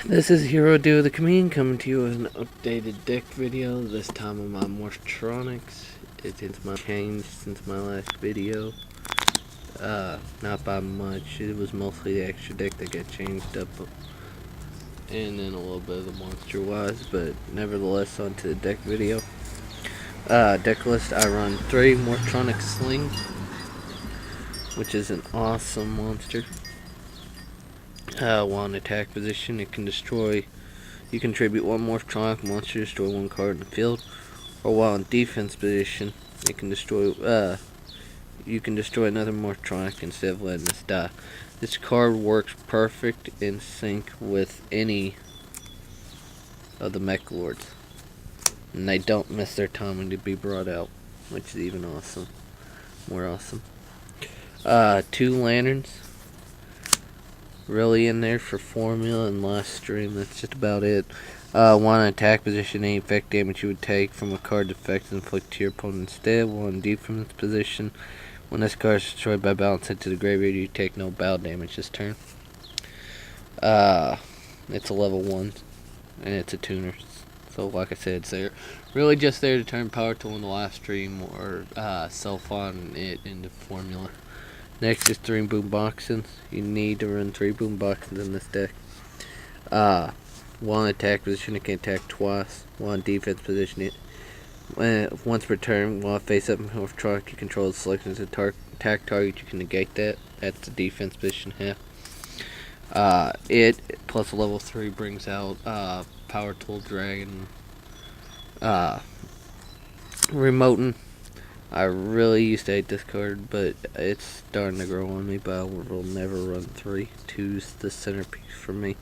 This is Hero Duo the Chameleon coming to you with an updated deck video. This time on my Morphtronics. It's my change since my last video. Not by much. It was mostly the extra deck that got changed up, and then a little bit of the monster wise. But nevertheless, on to the deck video. Deck list. I run 3 Morphtronic Sling, which is an awesome monster. While in attack position, it can destroy. You contribute 1 Morphtronic monster, destroy 1 card in the field. Or while in defense position, it can destroy. You can destroy another Morphtronic instead of letting this die. This card works perfect in sync with any of the Mech Lords, and they don't miss their timing to be brought out, which is even awesome. More awesome. 2 lanterns. Really in there for formula and last stream. That's just about it. 1 attack position, any effect damage you would take from a card's effect inflict to your opponent instead. 1 defense position, when this card is destroyed by battle and sent to the graveyard, you take no battle damage this turn. It's a level 1, and it's a tuner. So like I said, it's there. Really just there to turn Power Tool in the live stream or self-on it into formula. Next is 3 boomboxes. You need to run 3 boomboxes in this deck. 1 attack position, it can attack twice. 1 defense position, once per turn, while face up Morphtronic, you control the selection as attack target. You can negate that. That's the defense position half. It plus a level 3 brings out Power Tool Dragon, Remotin. I really used to hate this card, but it's starting to grow on me, but I will never run 3. 2's the centerpiece for me.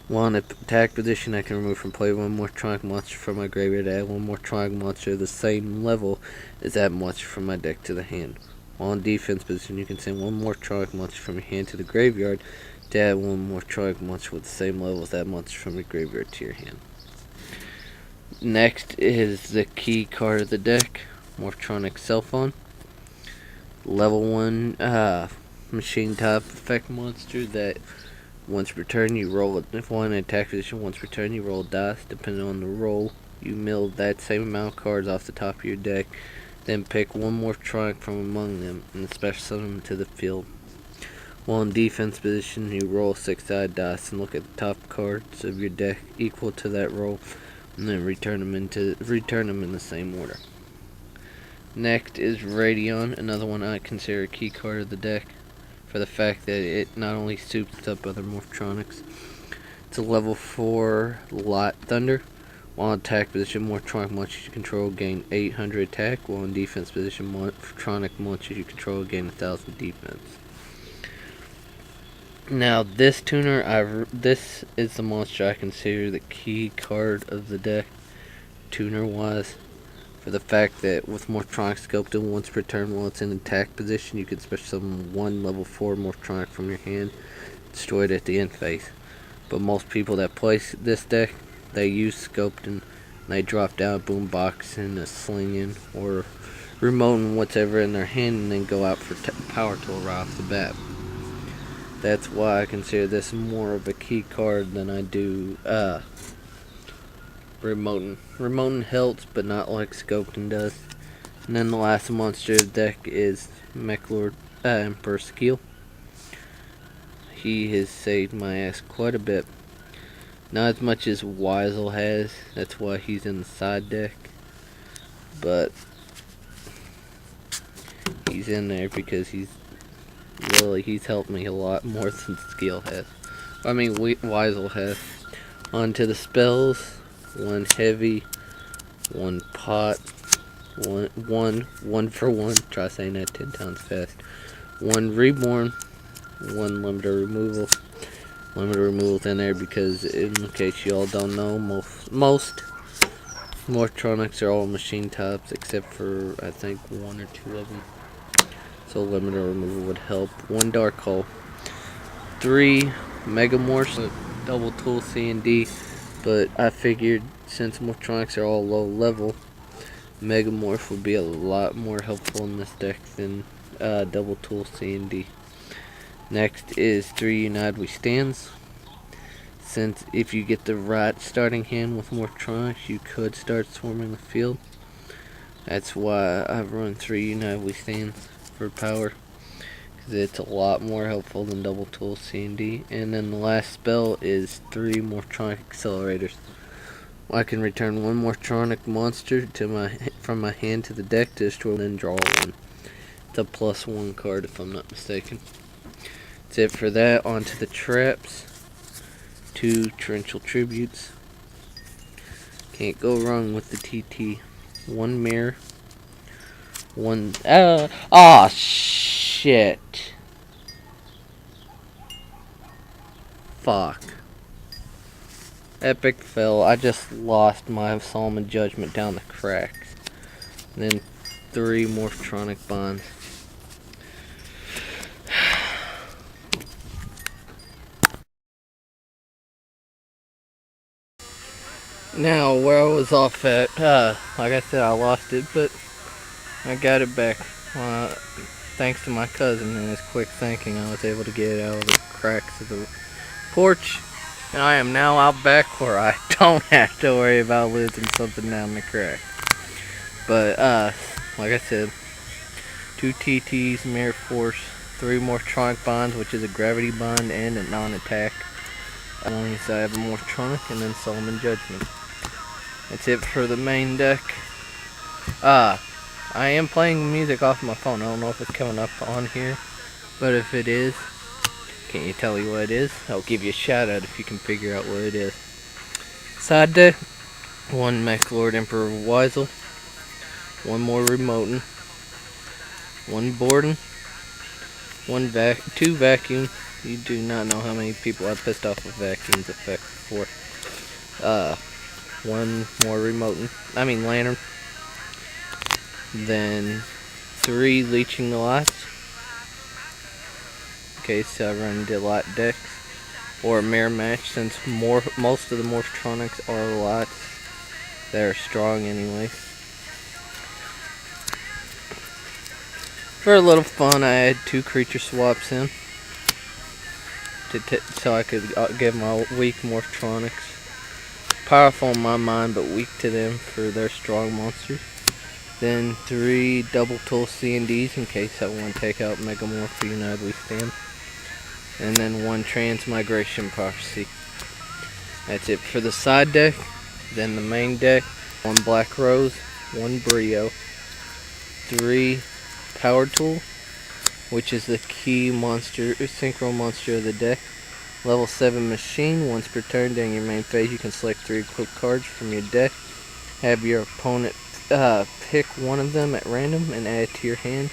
1 attack position, I can remove from play 1 Morphtronic monster from my graveyard, add 1 Morphtronic monster the same level as that monster from my deck to the hand. 1 defense position, you can send 1 Morphtronic monster from your hand to the graveyard to add 1 Morphtronic monster with the same level as that monster from your graveyard to your hand. Next is the key card of the deck, Morphtronic Cell Phone. Level 1 machine type effect monster that once per turn you roll it. If 1 attack position, once per turn you roll dice. Depending on the roll, you mill that same amount of cards off the top of your deck. Then pick 1 Morphtronic from among them and special summon them to the field. While in defense position, you roll 6-sided dice and look at the top cards of your deck equal to that roll, and then return them in the same order. Next is Radion, another one I consider a key card of the deck for the fact that it not only soups up other Morphtronics. It's a level 4 Light Thunder. While in attack position, Morphtronic monsters you control gain 800 attack, while in defense position, Morphtronic monsters you control gain 1000 defense. Now this tuner, this is the monster I consider the key card of the deck, tuner wise. For the fact that with Morphtronic Sculpted once per turn while it's in attack position, you can special summon 1 level 4 Morphtronic from your hand, destroy it at the end phase. But most people that play this deck, they use Sculpted and they drop down a boombox and a slinging or remoting whatever in their hand and then go out for Power Tool right off the bat. That's why I consider this more of a key card than I do Remotin. Remotin helps, but not like Sculpting does. And then the last monster of the deck is Mech Lord Emperor Skill. He has saved my ass quite a bit. Not as much as Weisel has. That's why he's in the side deck. But he's in there because he's helped me a lot more than Skill has. I mean, Weisel has. On to the spells. 1 heavy, 1 pot, one for 1, try saying that 10 times fast. 1 reborn, 1 limiter removal. Limiter removal's in there because, in case you all don't know, most Morphtronics are all machine types except for I think 1 or 2 of them. So limiter removal would help. 1 dark hole, 3 Megamorphs, double tool C and D. But I figured since Morphtronics are all low level, Megamorph would be a lot more helpful in this deck than double tool C and D. Next is 3 United We Stands. since if you get the right starting hand with Morphtronics, you could start swarming the field. That's why I've run 3 United We Stands for power, because it's a lot more helpful than double tool C&D. And then the last spell is 3 Morphtronic accelerators. I can return 1 Morphtronic monster from my hand to the deck to destroy and then draw 1. It's a +1 card if I'm not mistaken. That's it for that. On to the traps. 2 Torrential Tributes. Can't go wrong with the TT. 1 mirror. 1 oh shit. Fuck. Epic fail. I just lost my Solomon Judgment down the cracks. And then 3 Morphtronic Bonds. Now, where I was off at, like I said, I lost it, but I got it back. Thanks to my cousin and his quick thinking, I was able to get it out of the cracks of the porch. And I am now out back where I don't have to worry about losing something down the crack. But, like I said, 2 TTs, Mirror Force, 3 Morphtronic Bonds, which is a Gravity Bond and a non-attack. As long as I have a Morphtronic, and then Solomon Judgment. That's it for the main deck. I am playing music off my phone. I don't know if it's coming up on here, but if it is, can't you tell me what it is? I'll give you a shout out if you can figure out what it is. Side deck, 1 Mech Lord Emperor Weisel, 1 more Remoten, 1 Borden, 2 Vacuum. You do not know how many people I've pissed off with Vacuum's effect before. 1 more Lantern. Then 3 Leeching the Lights. In case I run Delight decks. Or a mirror match, since most of the Morphtronics are lights. They're strong anyway. For a little fun, I had 2 creature swaps in. So I could give my weak Morphtronics. Powerful in my mind, but weak to them for their strong monsters. Then 3 double tool C&Ds in case I want to take out Megamorph for United We Stand. And then 1 Transmigration Prophecy. That's it for the side deck. Then the main deck, 1 Black Rose, 1 Brio, 3 Power Tool, which is the key monster, synchro monster of the deck. Level 7 Machine. Once per turn during your main phase, you can select 3 equipped cards from your deck. Have your opponent pick one of them at random and add it to your hand.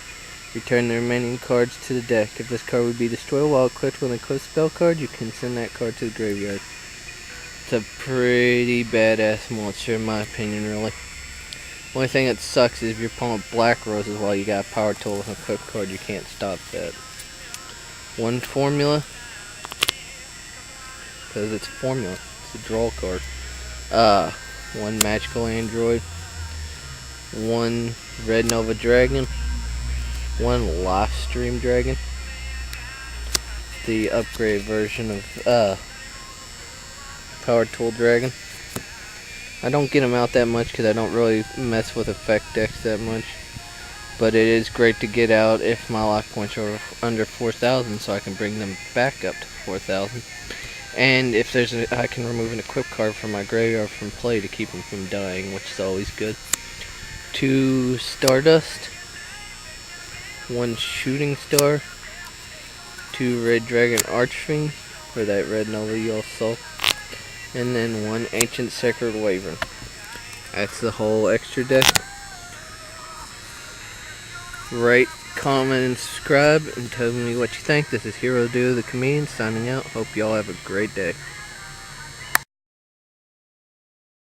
Return the remaining cards to the deck. If this card would be destroyed while equipped with an equipped spell card, you can send that card to the graveyard. It's a pretty badass monster in my opinion, really. Only thing that sucks is if your opponent Black Roses while you got a Power Tool and an equipped card, you can't stop that. 1 Formula. Because it's a formula. It's a draw card. 1 Magical Android. 1 Red Nova Dragon. 1 Livestream Dragon. The upgrade version of Power Tool Dragon. I don't get them out that much because I don't really mess with effect decks that much. But it is great to get out if my life points are under 4,000, so I can bring them back up to 4,000. And if I can remove an equipped card from my graveyard from play to keep them from dying, which is always good. 2 Stardust, 1 Shooting Star, 2 Red Dragon Archfiend for that Red Nova you all saw, and then 1 Ancient Sacred Wyvern. That's the whole extra deck. Rate, comment, and subscribe, and tell me what you think. This is Hero Duo the Comedian signing out. Hope y'all have a great day.